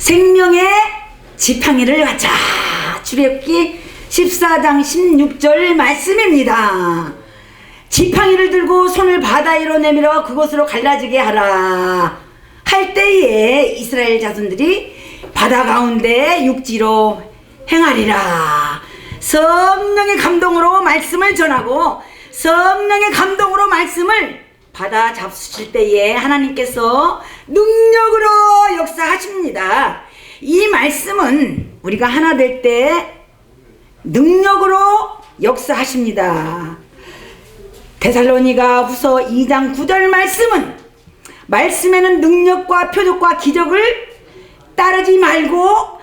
생명의 지팡이를 갖자. 출애굽기 14장 16절 말씀입니다. 지팡이를 들고 손을 바다 위로 내밀어 그곳으로 갈라지게 하라. 할 때에 이스라엘 자손들이 바다 가운데 육지로 행하리라. 성령의 감동으로 말씀을 전하고 성령의 감동으로 말씀을 받아 잡수실 때에 하나님께서 능력으로 역사하십니다. 이 말씀은 우리가 하나 될 때 능력으로 역사하십니다. 데살로니가 후서 2장 9절 말씀은 말씀에는 능력과 표적과 기적을 따르지 말고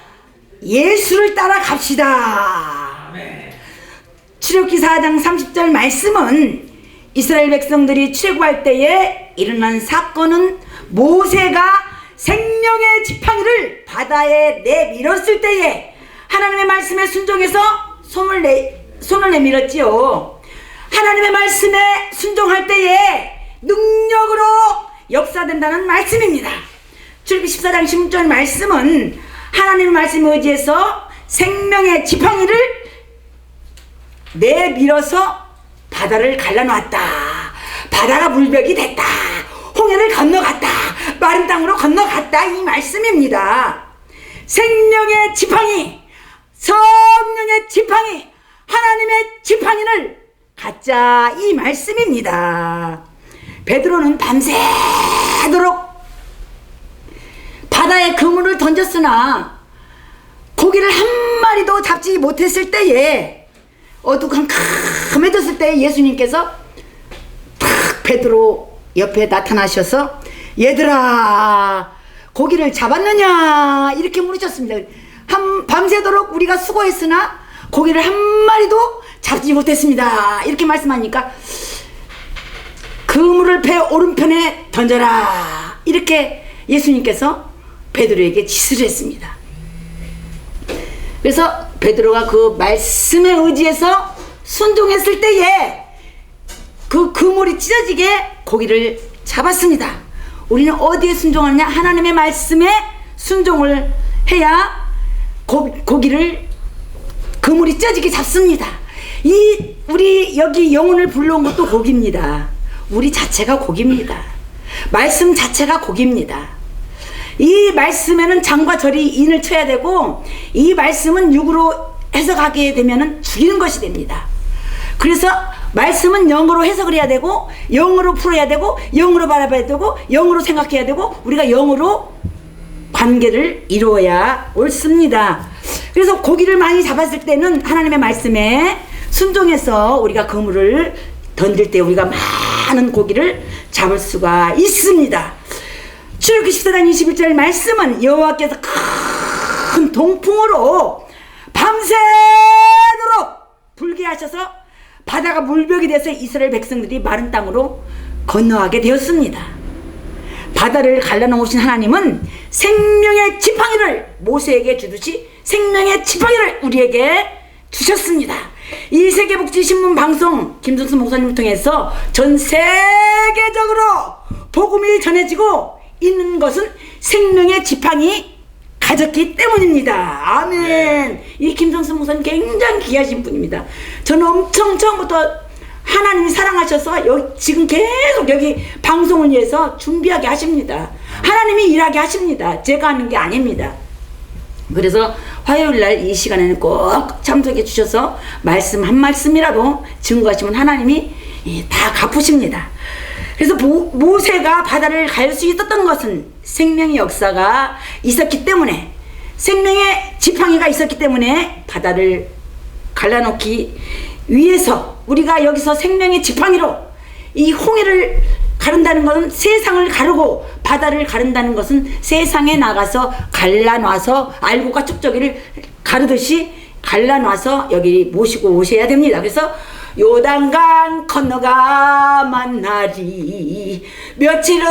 예수를 따라갑시다. 출애굽기 4장 30절 말씀은 이스라엘 백성들이 출애굽할 때에 일어난 사건은 모세가 생명의 지팡이를 바다에 내밀었을 때에 하나님의 말씀에 순종해서 손을 내밀었지요. 하나님의 말씀에 순종할 때에 능력으로 역사된다는 말씀입니다. 출애굽기 14장 16절 말씀은 하나님의 말씀에 의지해서 생명의 지팡이를 내밀어서 바다를 갈라놓았다. 바다가 물벽이 됐다. 홍해를 건너갔다. 마른 땅으로 건너갔다. 이 말씀입니다. 생명의 지팡이, 성령의 지팡이, 하나님의 지팡이를 갖자. 이 말씀입니다. 베드로는 밤새도록 바다에 그물을 던졌으나 고기를 한 마리도 잡지 못했을 때에 어두컴컴해졌을 때에 예수님께서 탁 베드로 옆에 나타나셔서 얘들아 고기를 잡았느냐 이렇게 물으셨습니다. 밤새도록 우리가 수고했으나 고기를 한 마리도 잡지 못했습니다. 이렇게 말씀하니까 그물을 배 오른편에 던져라 이렇게 예수님께서 베드로에게 지시를 했습니다. 그래서 베드로가 그 말씀에 의지해서 순종했을 때에 그 그물이 찢어지게 고기를 잡았습니다. 우리는 어디에 순종하느냐? 하나님의 말씀에 순종을 해야 고기를 그물이 찢어지게 잡습니다. 우리 여기 영혼을 불러온 것도 고기입니다. 우리 자체가 고기입니다. 말씀 자체가 고기입니다. 이 말씀에는 장과 절이 인을 쳐야 되고 이 말씀은 육으로 해석하게 되면 죽이는 것이 됩니다. 그래서 말씀은 영어로 해석을 해야 되고 영어로 풀어야 되고 영어로 바라봐야 되고 영어로 생각해야 되고 우리가 영어로 관계를 이루어야 옳습니다. 그래서 고기를 많이 잡았을 때는 하나님의 말씀에 순종해서 우리가 그물을 던질 때 우리가 많은 고기를 잡을 수가 있습니다. 출애굽기 14장 21절 말씀은 여호와께서 큰 동풍으로 밤새도록 불게 하셔서 바다가 물벽이 돼서 이스라엘 백성들이 마른 땅으로 건너가게 되었습니다. 바다를 갈라놓으신 하나님은 생명의 지팡이를 모세에게 주듯이 생명의 지팡이를 우리에게 주셨습니다. 이 세계복지신문 방송 김순수 목사님을 통해서 전 세계적으로 복음이 전해지고 있는 것은 생명의 지팡이 가졌기 때문입니다. 아멘. 이 김성수 목사님 굉장히 귀하신 분입니다. 저는 엄청 처음부터 하나님이 사랑하셔서 지금 계속 여기 방송을 위해서 준비하게 하십니다. 하나님이 일하게 하십니다. 제가 하는 게 아닙니다. 그래서 화요일날 이 시간에는 꼭 참석해 주셔서 말씀 한 말씀이라도 증거하시면 하나님이 다 갚으십니다. 그래서 모세가 바다를 갈 수 있었던 것은 생명의 역사가 있었기 때문에 생명의 지팡이가 있었기 때문에 바다를 갈라놓기 위해서 우리가 여기서 생명의 지팡이로 이 홍해를 가른다는 것은 세상을 가르고 바다를 가른다는 것은 세상에 나가서 갈라놔서 알곡과 쭉저기를 가르듯이 갈라놔서 여기 모시고 오셔야 됩니다. 그래서 요단강 건너가 만나리 며칠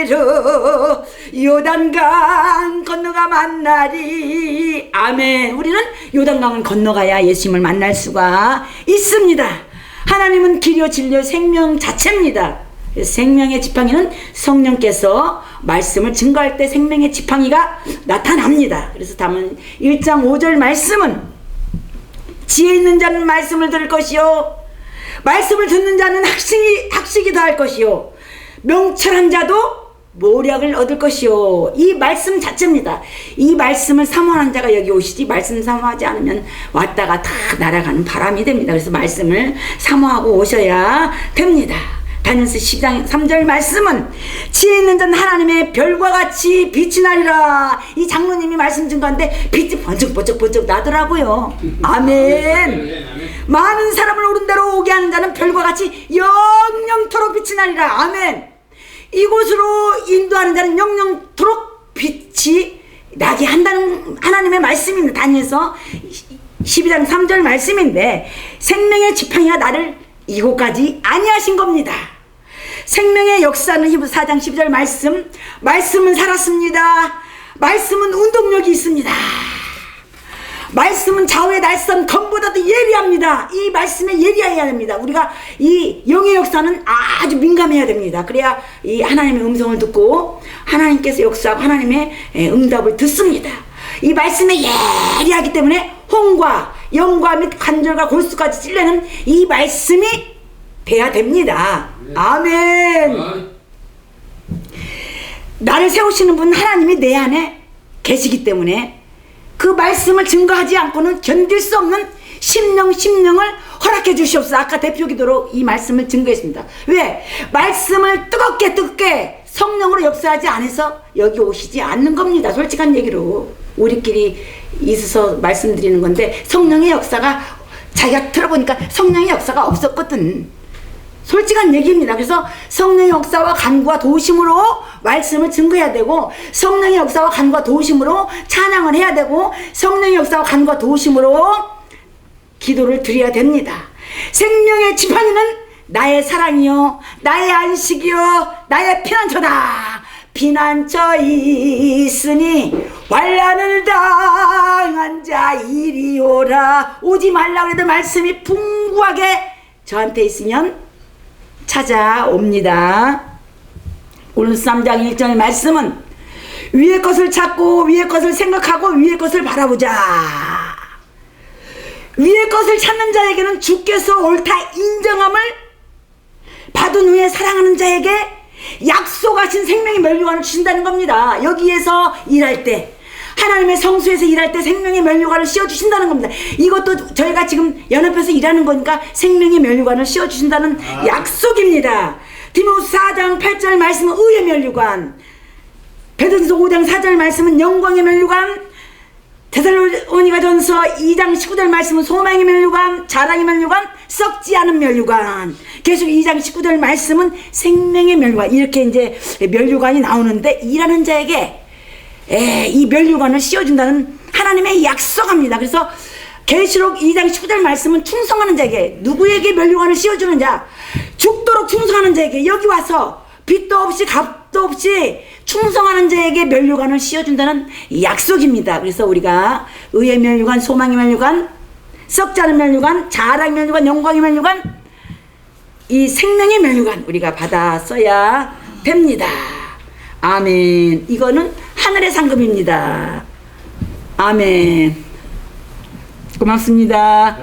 후 요단강 건너가 만나리. 아멘. 우리는 요단강을 건너가야 예수님을 만날 수가 있습니다. 하나님은 길이요 진리요 생명 자체입니다. 생명의 지팡이는 성령께서 말씀을 증거할 때 생명의 지팡이가 나타납니다. 그래서 다음 1장 5절 말씀은 지혜 있는 자는 말씀을 들을 것이요 말씀을 듣는 자는 학식이 더할 것이요 명철한 자도 모략을 얻을 것이요. 이 말씀 자체입니다. 이 말씀을 사모하는 자가 여기 오시지 말씀 사모하지 않으면 왔다가 다 날아가는 바람이 됩니다. 그래서 말씀을 사모하고 오셔야 됩니다. 다니엘서 10장 3절 말씀은 지혜 있는 자는 하나님의 별과 같이 빛이 나리라. 이 장로님이 말씀 증거한데 빛이 번쩍번쩍 나더라고요. 아멘. 많은 사람을 옳은 대로 오게 하는 자는 별과 같이 영영토록 빛이 나리라. 아멘. 이곳으로 인도하는 자는 영영토록 빛이 나게 한다는 하나님의 말씀입니다. 다니엘서 12장 3절 말씀인데 생명의 지팡이가 나를 이곳까지 아니하신 겁니다. 생명의 역사는 히브리서 4장 12절 말씀은 살았습니다. 말씀은 운동력이 있습니다. 말씀은 좌우의 날선 검보다도 예리합니다. 이 말씀에 예리해야 됩니다. 우리가 이 영의 역사는 아주 민감해야 됩니다. 그래야 이 하나님의 음성을 듣고 하나님께서 역사하고 하나님의 응답을 듣습니다. 이 말씀에 예리하기 때문에 홍과 영과 및 관절과 골수까지 찔러는 이 말씀이 돼야 됩니다. 아멘. 나를 세우시는 분 하나님이 내 안에 계시기 때문에 그 말씀을 증거하지 않고는 견딜 수 없는 심령을 허락해 주시옵소서. 아까 대표 기도로 이 말씀을 증거했습니다. 왜? 말씀을 뜨겁게 성령으로 역사하지 않아서 여기 오시지 않는 겁니다. 솔직한 얘기로 우리끼리 있어서 말씀드리는 건데 성령의 역사가 자기가 들어보니까 성령의 역사가 없었거든. 솔직한 얘기입니다. 그래서 성령의 역사와 간구와 도우심으로 말씀을 증거해야 되고 성령의 역사와 간구와 도우심으로 찬양을 해야 되고 성령의 역사와 간구와 도우심으로 기도를 드려야 됩니다. 생명의 지팡이는 나의 사랑이요 나의 안식이요 나의 피난처다. 피난처 있으니 환난을 당한 자 이리 오라. 오지 말라고 해도 말씀이 풍부하게 저한테 있으면 찾아옵니다. 오늘 3장 1절 말씀은 위의 것을 찾고 위의 것을 생각하고 위의 것을 바라보자. 위의 것을 찾는 자에게는 주께서 옳다 인정함을 받은 후에 사랑하는 자에게 약속하신 생명의 면류관을 주신다는 겁니다. 여기에서 일할 때 하나님의 성소에서 일할 때 생명의 면류관을 씌워주신다는 겁니다. 이것도 저희가 지금 연합해서 일하는 거니까 생명의 면류관을 씌워주신다는 약속입니다. 디모스 4장 8절 말씀은 의의 면류관, 베드로전서 5장 4절 말씀은 영광의 면류관, 데살로니가전서 2장 19절 말씀은 소망의 면류관, 자랑의 면류관, 썩지 않은 면류관, 계속 2장 19절 말씀은 생명의 면류관. 이렇게 이제 면류관이 나오는데 일하는 자에게 이 면류관을 씌워준다는 하나님의 약속합니다. 그래서 계시록 2장 19절 말씀은 충성하는 자에게, 누구에게 면류관을 씌워주는 자, 죽도록 충성하는 자에게, 여기 와서 빚도 없이 값도 없이 충성하는 자에게 면류관을 씌워준다는 약속입니다. 그래서 우리가 의의 면류관, 소망의 면류관, 썩지 않은 면류관, 자랑의 면류관, 영광의 면류관, 이 생명의 면류관 우리가 받아 써야 됩니다. 아멘. 이거는 하늘의 상급입니다. 아멘. 고맙습니다.